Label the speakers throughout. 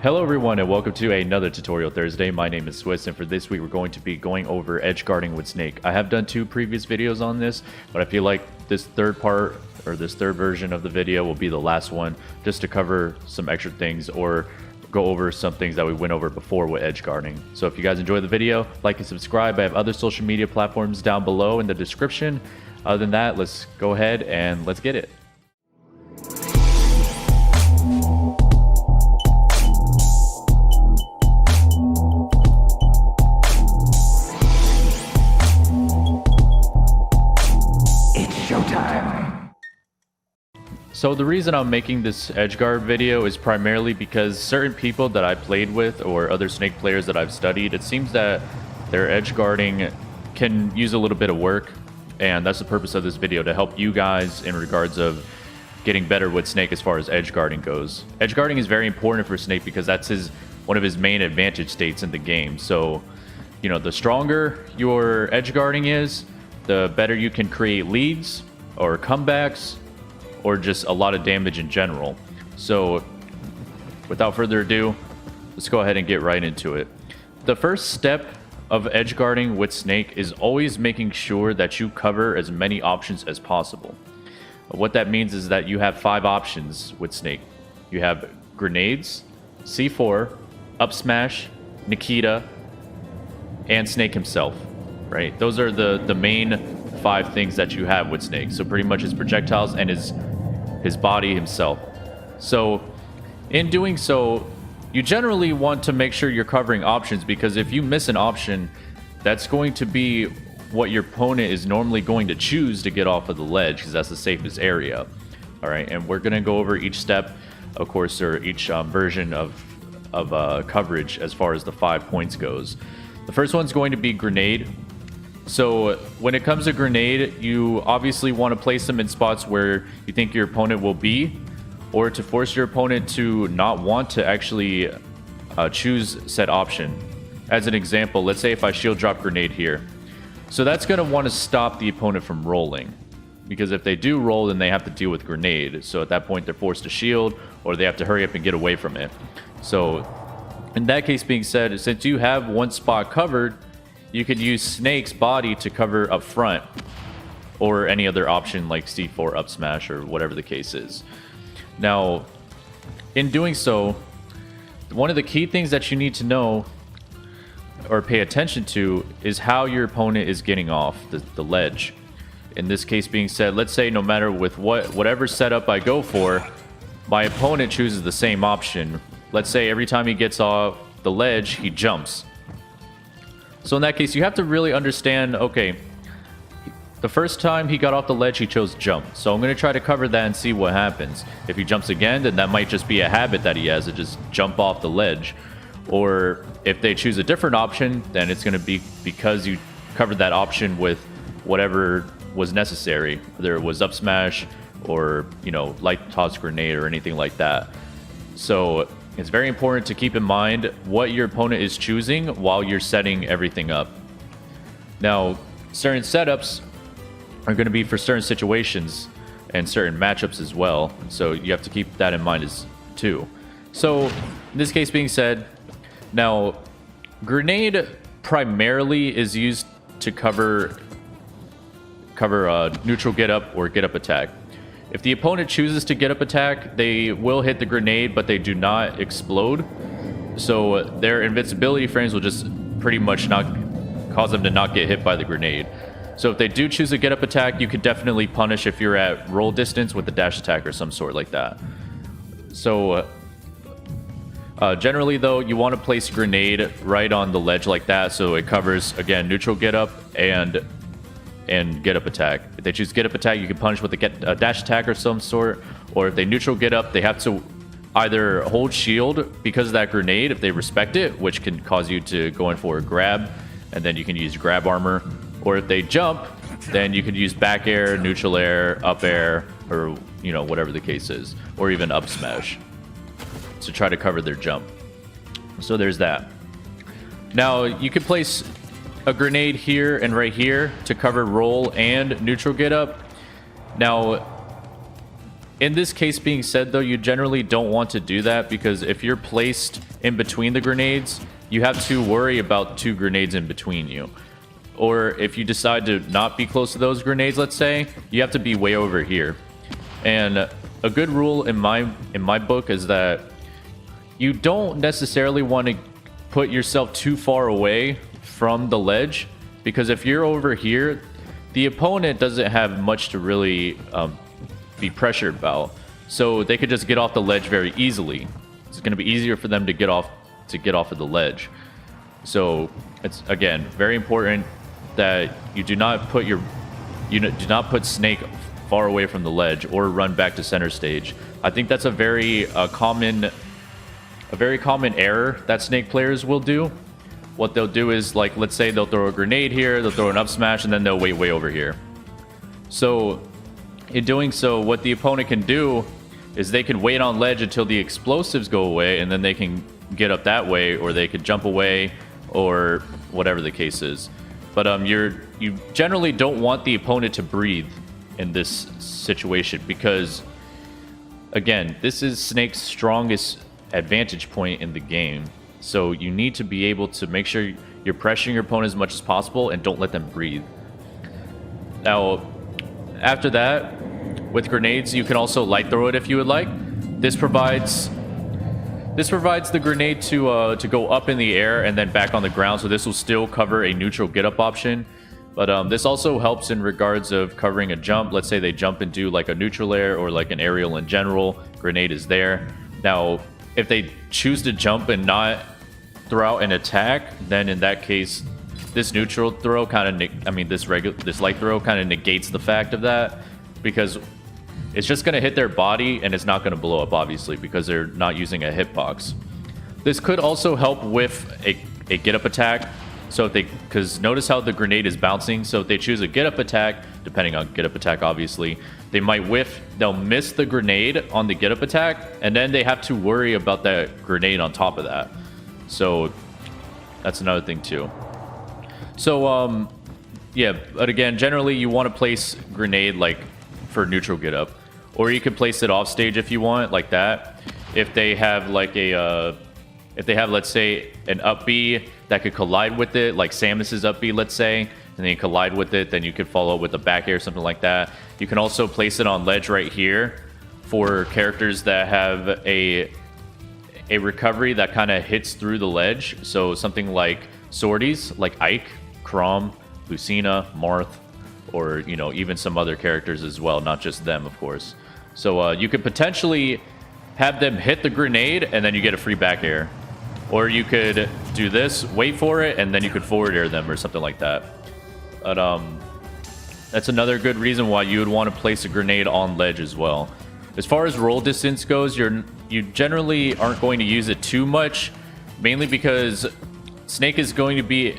Speaker 1: Hello everyone and welcome to another tutorial Thursday. My name is Swiss and for this week we're going to be going over edge guarding with Snake. I have done two previous videos on this, but I feel like this third part or this third version of the video will be the last one just to cover some extra things or go over some things that we went over before with edge guarding. So if you guys enjoy the video, like and subscribe. I have other social media platforms down below in the description. Other than that, let's go ahead and let's get it. So the reason I'm making this edgeguard video is primarily because certain people that I played with or other Snake players that I've studied, it seems that their edgeguarding can use a little bit of work, and that's the purpose of this video, to help you guys in regards of getting better with Snake as far as edgeguarding goes. Edgeguarding is very important for Snake because that's one of his main advantage states in the game. So, you know, the stronger your edgeguarding is, the better you can create leads or comebacks, or just a lot of damage in general. So without further ado, let's go ahead and get right into it. The first step of edgeguarding with Snake is always making sure that you cover as many options as possible. What that means is that you have 5 options with Snake. You have grenades, C4, up smash, Nikita, and Snake himself, right? Those are the main 5 things that you have with Snake. So pretty much his projectiles and his body himself. So in doing so, you generally want to make sure you're covering options, because if you miss an option, that's going to be what your opponent is normally going to choose to get off of the ledge, because that's the safest area. All right, and we're going to go over each step, of course, or each version of coverage as far as the 5 points goes. The first one's going to be grenade. So when it comes to grenade, you obviously want to place them in spots where you think your opponent will be, or to force your opponent to not want to actually choose said option. As an example, let's say if I shield drop grenade here. So that's going to want to stop the opponent from rolling, because if they do roll, then they have to deal with grenade. So at that point, they're forced to shield, or they have to hurry up and get away from it. So in that case being said, since you have one spot covered, you could use Snake's body to cover up front, or any other option like C4 up smash or whatever the case is. Now, in doing so, one of the key things that you need to know or pay attention to is how your opponent is getting off the ledge. In this case being said, let's say no matter with whatever setup I go for, my opponent chooses the same option. Let's say every time he gets off the ledge, he jumps. So in that case, you have to really understand, okay, the first time he got off the ledge, he chose jump. So I'm going to try to cover that and see what happens. If he jumps again, then that might just be a habit that he has to just jump off the ledge. Or if they choose a different option, then it's going to be because you covered that option with whatever was necessary, whether it was up smash or, you know, light toss grenade or anything like that. So it's very important to keep in mind what your opponent is choosing while you're setting everything up. Now, certain setups are going to be for certain situations and certain matchups as well. So you have to keep that in mind too. So in this case being said, now grenade primarily is used to cover neutral get up or get up attack. If the opponent chooses to get up attack, they will hit the grenade, but they do not explode. So their invincibility frames will just pretty much not cause them to not get hit by the grenade. So if they do choose a get up attack, you could definitely punish if you're at roll distance with a dash attack or some sort like that. So generally though, you want to place grenade right on the ledge like that, so it covers, again, neutral get up and get up attack. If they choose get up attack, you can punish with a dash attack or some sort, or if they neutral get up, they have to either hold shield because of that grenade if they respect it, which can cause you to go in for a grab, and then you can use grab armor. Or if they jump, then you can use back air, neutral air, up air, or, you know, whatever the case is, or even up smash to try to cover their jump. So there's that. Now you can place a grenade here and right here to cover roll and neutral get up. Now in this case being said, though, you generally don't want to do that, because if you're placed in between the grenades, you have to worry about 2 grenades in between you. Or if you decide to not be close to those grenades, let's say, you have to be way over here. And a good rule in my book is that you don't necessarily want to put yourself too far away from the ledge, because if you're over here, the opponent doesn't have much to really be pressured about. So they could just get off the ledge very easily. It's going to be easier for them to get off of the ledge. So it's, again, very important that you do not put Snake far away from the ledge or run back to center stage. I think that's a very common error that Snake players will do. What they'll do is, like, let's say they'll throw a grenade here, they'll throw an up smash, and then they'll wait way over here. So in doing so, what the opponent can do is they can wait on ledge until the explosives go away, and then they can get up that way, or they could jump away, or whatever the case is. But you generally don't want the opponent to breathe in this situation, because, again, this is Snake's strongest advantage point in the game. So you need to be able to make sure you're pressuring your opponent as much as possible and don't let them breathe. Now, after that, with grenades, you can also light throw it if you would like. This provides the grenade to go up in the air and then back on the ground, so this will still cover a neutral get-up option. But this also helps in regards of covering a jump. Let's say they jump and do like a neutral air or like an aerial in general. Grenade is there. Now, if they choose to jump and not throw out an attack, then in that case, this neutral throw this light throw kind of negates the fact of that, because it's just going to hit their body and it's not going to blow up, obviously, because they're not using a hitbox. This could also help with a get-up attack. So because notice how the grenade is bouncing. So if they choose a get-up attack, depending on get-up attack, obviously, they might they'll miss the grenade on the get-up attack, and then they have to worry about that grenade on top of that. So that's another thing too. So yeah, but again, generally you want to place grenade like for neutral get-up, or you could place it off stage if you want, like that. If they have like let's say an up B that could collide with it, like Samus's up B, let's say, and then you collide with it, then you could follow up with a back air, something like that. You can also place it on ledge right here for characters that have a recovery that kind of hits through the ledge. So something like swordies, like Ike, Chrom, Lucina, Marth, or, you know, even some other characters as well, not just them, of course. So you could potentially have them hit the grenade, and then you get a free back air. Or you could do this, wait for it, and then you could forward air them or something like that. But that's another good reason why you would want to place a grenade on ledge as well. As far as roll distance goes, you generally aren't going to use it too much, mainly because Snake is going to be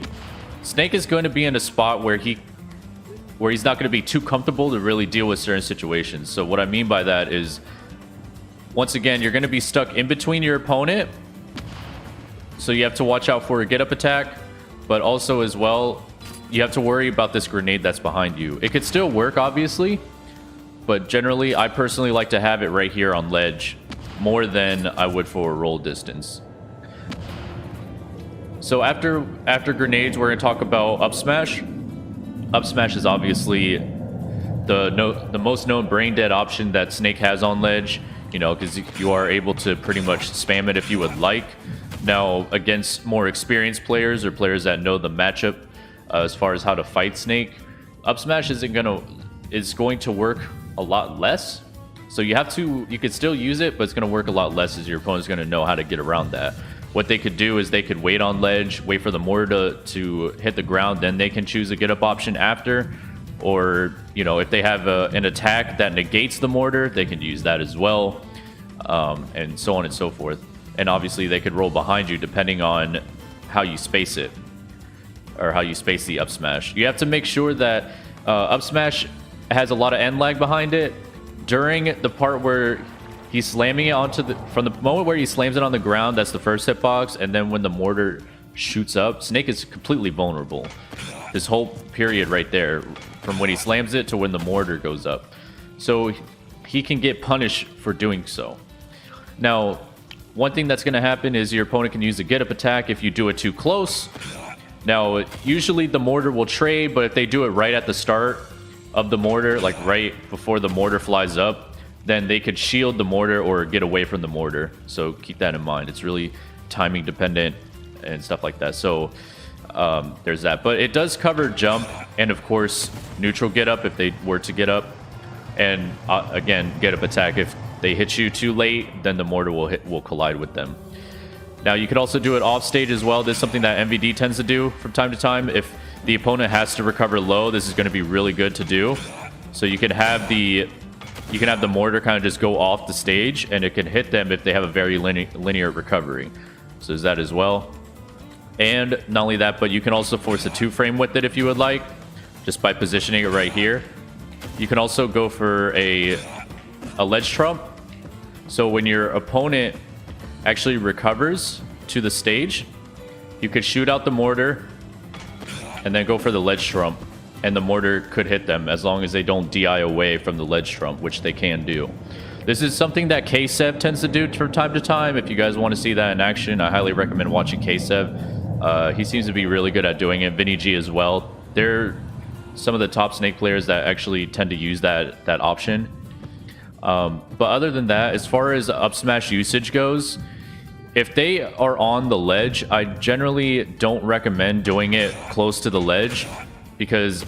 Speaker 1: in a spot where he's not going to be too comfortable to really deal with certain situations. So what I mean by that is, once again, you're going to be stuck in between your opponent, so you have to watch out for a get-up attack, but also as well, you have to worry about this grenade that's behind you. It could still work, obviously, but generally, I personally like to have it right here on ledge more than I would for a roll distance. So after grenades, we're going to talk about up smash. Up smash is obviously the most known brain dead option that Snake has on ledge, you know, because you are able to pretty much spam it if you would like. Now, against more experienced players or players that know the matchup as far as how to fight Snake, up smash is going to work a lot less. So you could still use it, but it's going to work a lot less, as your opponent's going to know how to get around that. What they could do is they could wait on ledge, wait for the mortar to hit the ground, then they can choose a get up option after. Or, you know, if they have an attack that negates the mortar, they can use that as well, and so on and so forth. And obviously they could roll behind you depending on how you space it, or how you space the up smash. You have to make sure that up smash has a lot of end lag behind it during the part where he's slamming it from the moment where he slams it on the ground. That's the first hitbox, and then when the mortar shoots up, Snake is completely vulnerable. This whole period right there, from when he slams it to when the mortar goes up. So he can get punished for doing so. Now, one thing that's going to happen is your opponent can use a get up attack if you do it too close. Now, usually the mortar will trade, but if they do it right at the start of the mortar, like right before the mortar flies up, then they could shield the mortar or get away from the mortar. So keep that in mind. It's really timing dependent and stuff like that. So there's that. But it does cover jump and, of course, neutral get up if they were to get up. And again, get up attack. If they hit you too late, then the mortar will collide with them. Now, you could also do it off stage as well. This is something that MVD tends to do from time to time. If the opponent has to recover low, this is going to be really good to do. So you can have the mortar kind of just go off the stage, and it can hit them if they have a very linear recovery. So there's that as well. And not only that, but you can also force a 2-frame with it if you would like, just by positioning it right here. You can also go for a ledge trump. So when your opponent actually recovers to the stage, you could shoot out the mortar and then go for the ledge trump, and the mortar could hit them as long as they don't DI away from the ledge trump, which they can do. This is something that KSev tends to do from time to time. If you guys want to see that in action, I highly recommend watching KSev. He seems to be really good at doing it. Vinny G as well. They're some of the top Snake players that actually tend to use that option. But other than that, as far as up smash usage goes, if they are on the ledge, I generally don't recommend doing it close to the ledge, because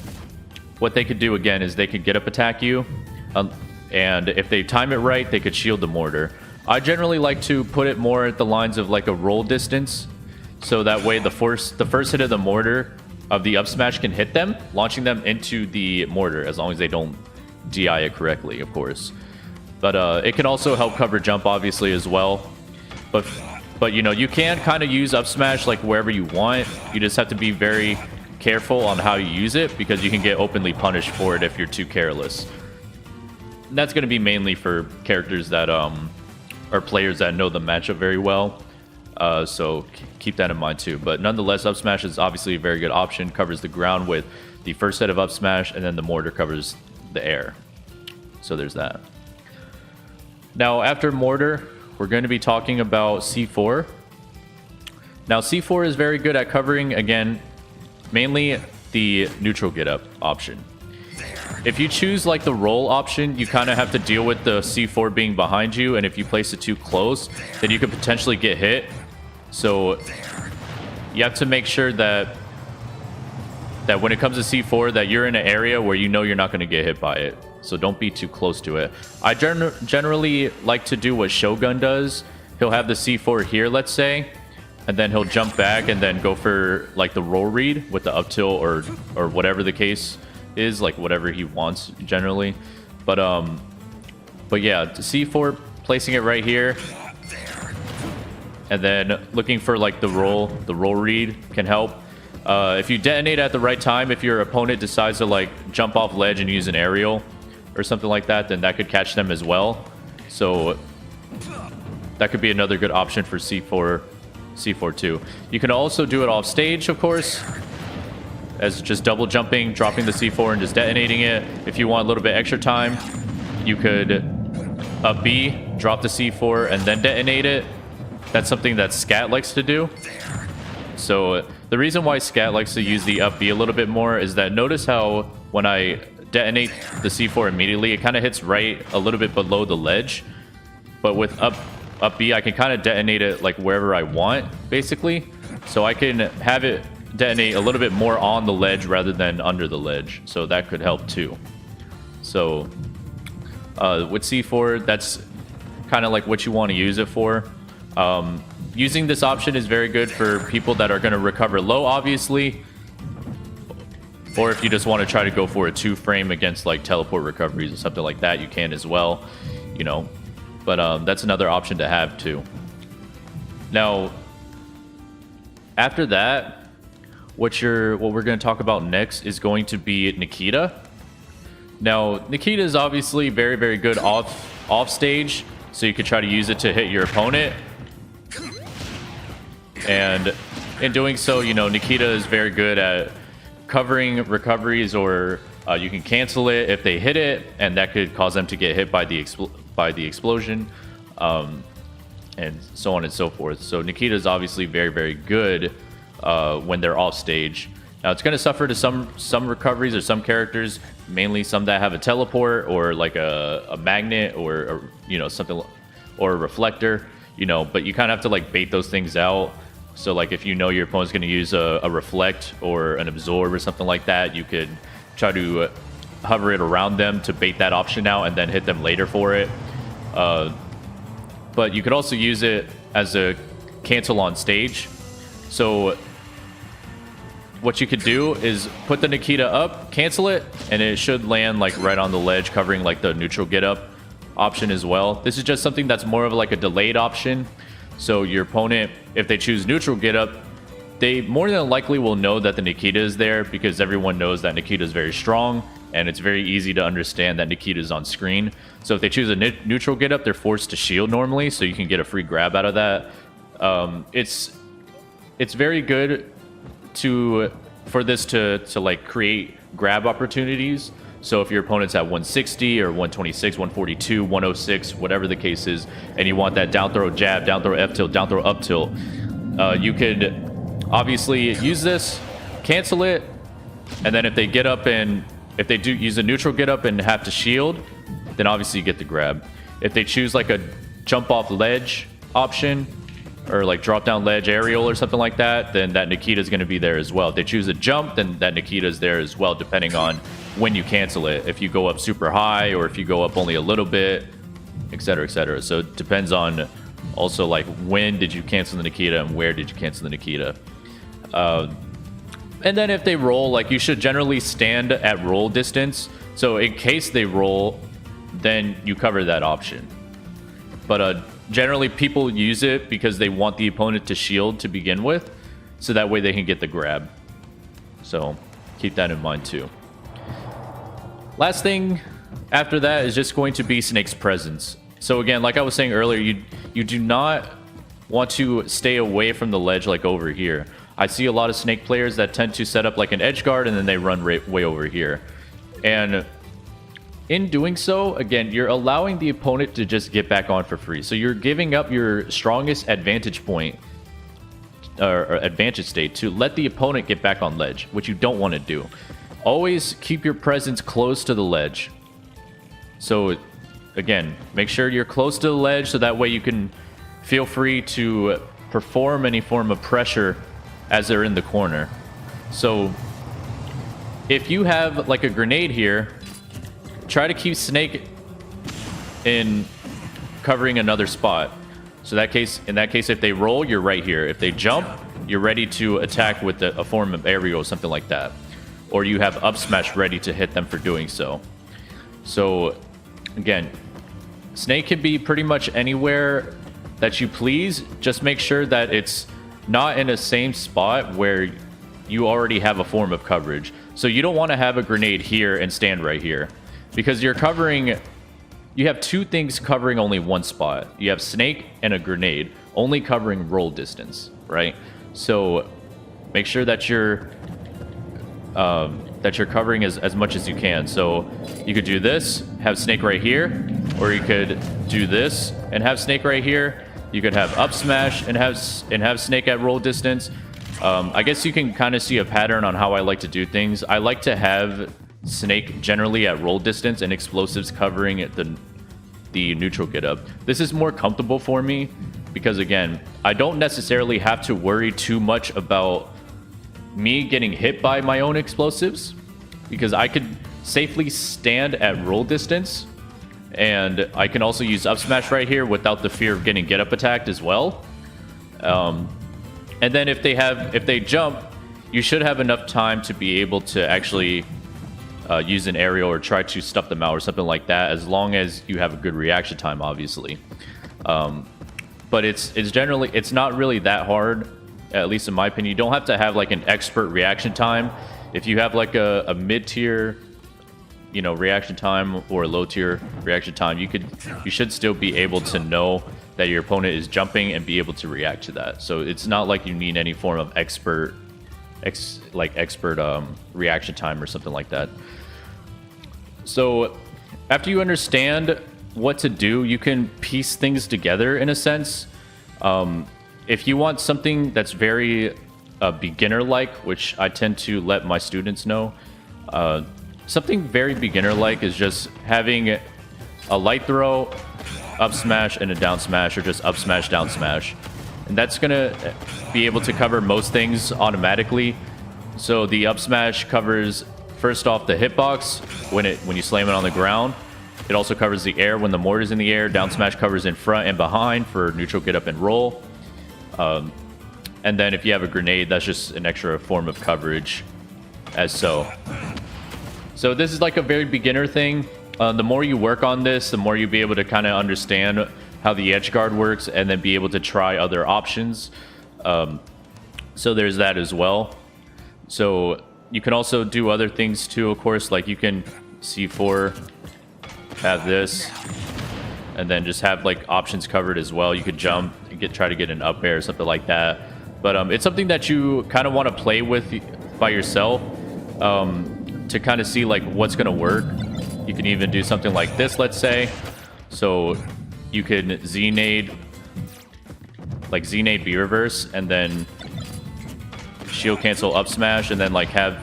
Speaker 1: what they could do again is they could get up attack you, and if they time it right, they could shield the mortar. I generally like to put it more at the lines of like a roll distance, so that way the first hit of the mortar of the up smash can hit them, launching them into the mortar, as long as they don't DI it correctly, of course. But it can also help cover jump, obviously, as well. But you know, you can kind of use up smash like wherever you want. You just have to be very careful on how you use it, because you can get openly punished for it if you're too careless. And that's going to be mainly for characters that are players that know the matchup very well. So keep that in mind too. But nonetheless, up smash is obviously a very good option. Covers the ground with the first set of up smash, and then the mortar covers the air. So there's that. Now, after mortar, we're going to be talking about C4. Now, C4 is very good at covering, again, mainly the neutral get up option. If you choose like the roll option, you kind of have to deal with the C4 being behind you, and if you place it too close, then you could potentially get hit. So you have to make sure that when it comes to C4, that you're in an area where you know you're not going to get hit by it. So don't be too close to it. I generally like to do what Shogun does. He'll have the C4 here, let's say, and then he'll jump back and then go for like the roll read with the up tilt or whatever the case is, like whatever he wants generally. But yeah, the C4, placing it right here, and then looking for like the roll read can help. If you detonate at the right time, if your opponent decides to like jump off ledge and use an aerial or something like that, then that could catch them as well. So that could be another good option for C4 too. You can also do it off stage, of course, as just double jumping, dropping the C4 and just detonating it. If you want a little bit extra time, you could up B, drop the C4, and then detonate it. That's something that Scat likes to do. So the reason why Scat likes to use the up B a little bit more is that notice how when I detonate the C4 immediately, it kind of hits right a little bit below the ledge. But with up B, I can kind of detonate it like wherever I want, basically. So I can have it detonate a little bit more on the ledge rather than under the ledge. So that could help too. So with C4, that's kind of like what you want to use it for. Using this option is very good for people that are going to recover low, obviously. Or if you just want to try to go for a 2-frame against like teleport recoveries or something like that, you can as well, you know. But that's another option to have too. Now, after that, what we're going to talk about next is going to be Nikita. Now, Nikita is obviously very, very good off stage, so you could try to use it to hit your opponent. And in doing so, you know, Nikita is very good at covering recoveries or You can cancel it if they hit it, and that could cause them to get hit by the explosion, and so on and so forth. So Nikita is obviously very, very good when they're off stage. Now it's going to suffer to some recoveries or some characters, mainly some that have a teleport or like a magnet or you know, something, or a reflector, you know. But you kind of have to like bait those things out. So like if you know your opponent's going to use a reflect or an absorb or something like that, you could try to hover it around them to bait that option out and then hit them later for it. But you could also use it as a cancel on stage. So what you could do is put the Nikita up, cancel it, and it should land like right on the ledge, covering like the neutral get up option as well. This is just something that's more of like a delayed option. So your opponent, if they choose neutral get up, they more than likely will know that the Nikita is there, because everyone knows that Nikita is very strong, and it's very easy to understand that Nikita is on screen. So if they choose a neutral get up, they're forced to shield normally, so you can get a free grab out of that. It's very good for this to like create grab opportunities. So if your opponent's at 160 or 126, 142, 106, whatever the case is, and you want that down throw jab, down throw F tilt, down throw up tilt, you could obviously use this, cancel it, and then if they get up and if they do use a neutral get up and have to shield, then obviously you get the grab. If they choose like a jump off ledge option, or like drop down ledge aerial or something like that, then that Nikita is going to be there as well. If they choose a jump, then that Nikita is there as well, depending on when you cancel it. If you go up super high or if you go up only a little bit, etc., etc. So it depends on also like when did you cancel the Nikita and where did you cancel the Nikita. And then if they roll, like you should generally stand at roll distance. So in case they roll, then you cover that option. But generally people use it because they want the opponent to shield to begin with, so that way they can get the grab. So keep that in mind too. Last thing after that is just going to be Snake's presence. So again, like I was saying earlier, you do not want to stay away from the ledge like over here. I see a lot of Snake players that tend to set up like an edge guard and then they run way over here. And in doing so, again, you're allowing the opponent to just get back on for free. So you're giving up your strongest advantage point or advantage state to let the opponent get back on ledge, which you don't want to do. Always keep your presence close to the ledge. So again, make sure you're close to the ledge so that way you can feel free to perform any form of pressure as they're in the corner. So if you have like a grenade here, try to keep Snake in covering another spot. So in that case, if they roll, you're right here. If they jump, you're ready to attack with a form of aerial or something like that. Or you have up smash ready to hit them for doing so. So again, Snake can be pretty much anywhere that you please. Just make sure that it's not in the same spot where you already have a form of coverage. So you don't want to have a grenade here and stand right here, because you're covering, you have two things covering only one spot. You have Snake and a grenade only covering roll distance, right? So make sure that you're covering as much as you can. So you could do this, have Snake right here, or you could do this and have Snake right here. You could have up smash and have Snake at roll distance. I guess you can kind of see a pattern on how I like to do things. I like to have Snake generally at roll distance and explosives covering the neutral get up. This is more comfortable for me because, again, I don't necessarily have to worry too much about me getting hit by my own explosives, because I could safely stand at roll distance, and I can also use up smash right here without the fear of getting get up attacked as well. And then if they jump, you should have enough time to be able to actually use an aerial or try to stuff them out or something like that, as long as you have a good reaction time, obviously. But it's not really that hard, at least in my opinion. You don't have to have like an expert reaction time. If you have like a mid-tier, reaction time, or a low-tier reaction time, you should still be able to know that your opponent is jumping and be able to react to that. So it's not like you need any form of expert reaction time or something like that. So after you understand what to do, you can piece things together in a sense. If you want something that's very beginner-like, which I tend to let my students know, something very beginner-like is just having a light throw, up smash, and a down smash, or just up smash, down smash. And that's going to be able to cover most things automatically. So the up smash covers, first off, the hitbox when you slam it on the ground. It also covers the air when the mortar's in the air. Down smash covers in front and behind for neutral get up and roll. And then if you have a grenade, that's just an extra form of coverage as so. So this is like a very beginner thing. The more you work on this, the more you'll be able to kind of understand how the edge guard works and then be able to try other options. So there's that as well. So you can also do other things too, of course, like you can C4, have this, and then just have like options covered as well. You could jump and try to get an up air or something like that. But it's something that you kind of want to play with by yourself to kind of see like what's going to work. You can even do something like this, let's say. So you can Z-nade, like Z-nade B reverse, and then shield cancel up smash, and then like have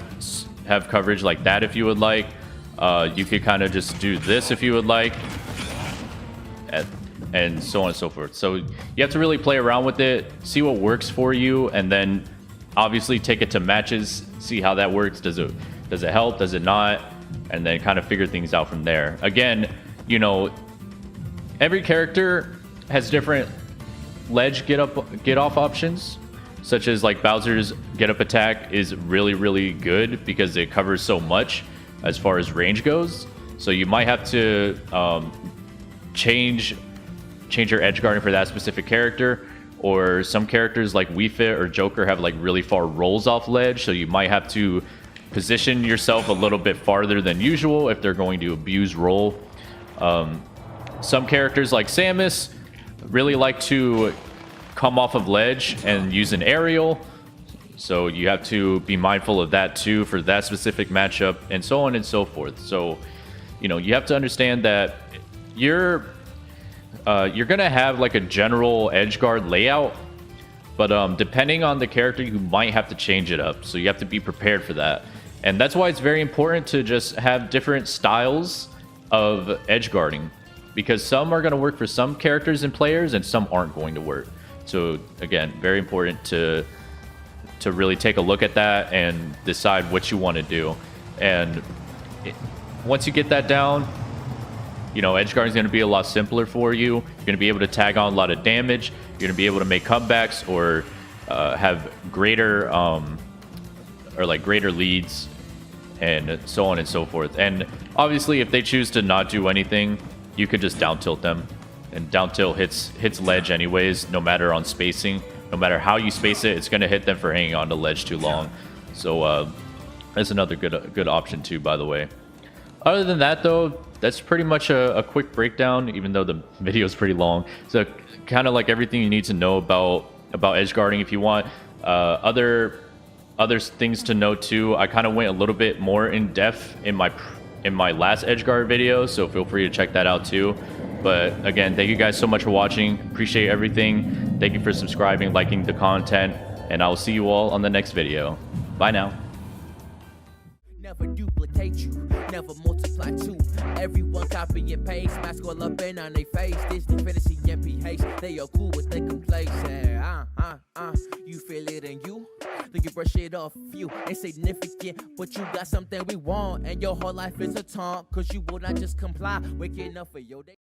Speaker 1: coverage like that if you would like. You could kind of just do this if you would like, and so on and so forth. So you have to really play around with it, see what works for you, and then obviously take it to matches, see how that works. Does it help? Does it not? And then kind of figure things out from there. Again, you know, every character has different ledge get off options, such as like Bowser's get up attack is really, really good because it covers so much as far as range goes. So you might have to change your edge guarding for that specific character, or some characters like Wii Fit or Joker have like really far rolls off ledge, so you might have to position yourself a little bit farther than usual if they're going to abuse roll. Some characters like Samus really like to come off of ledge and use an aerial, so you have to be mindful of that too for that specific matchup, and so on and so forth. So, you know, you have to understand that you're gonna have like a general edge guard layout, but depending on the character, you might have to change it up. So you have to be prepared for that, and that's why it's very important to just have different styles of edge guarding, because some are going to work for some characters and players, and some aren't going to work. So again, very important to really take a look at that and decide what you want to do. And once you get that down, you know, edge guarding is going to be a lot simpler for you. You're going to be able to tag on a lot of damage. You're going to be able to make comebacks or have greater greater leads, and so on and so forth. And obviously, if they choose to not do anything, you could just down tilt them, and down tilt hits ledge anyways, no matter on spacing. No matter how you space it, it's going to hit them for hanging on to ledge too long. So that's another good option too, by the way. Other than that, though, that's pretty much a quick breakdown, even though the video is pretty long. So kind of like everything you need to know about edge guarding. If you want other things to know too, I kind of went a little bit more in depth in my last edge guard video, so feel free to check that out too. But again, thank you guys so much for watching. Appreciate everything. Thank you for subscribing, liking the content, and I will see you all on the next video. Bye now.
Speaker 2: Never duplicate you, never multiply two. Everyone copy and paste, mask all up in on their face. Disney fantasy MPH, they are cool with their complaints. You feel it in you, then you brush it off you. Insignificant, but you got something we want, and your whole life is a taunt, cause you will not just comply. Waking up for your day.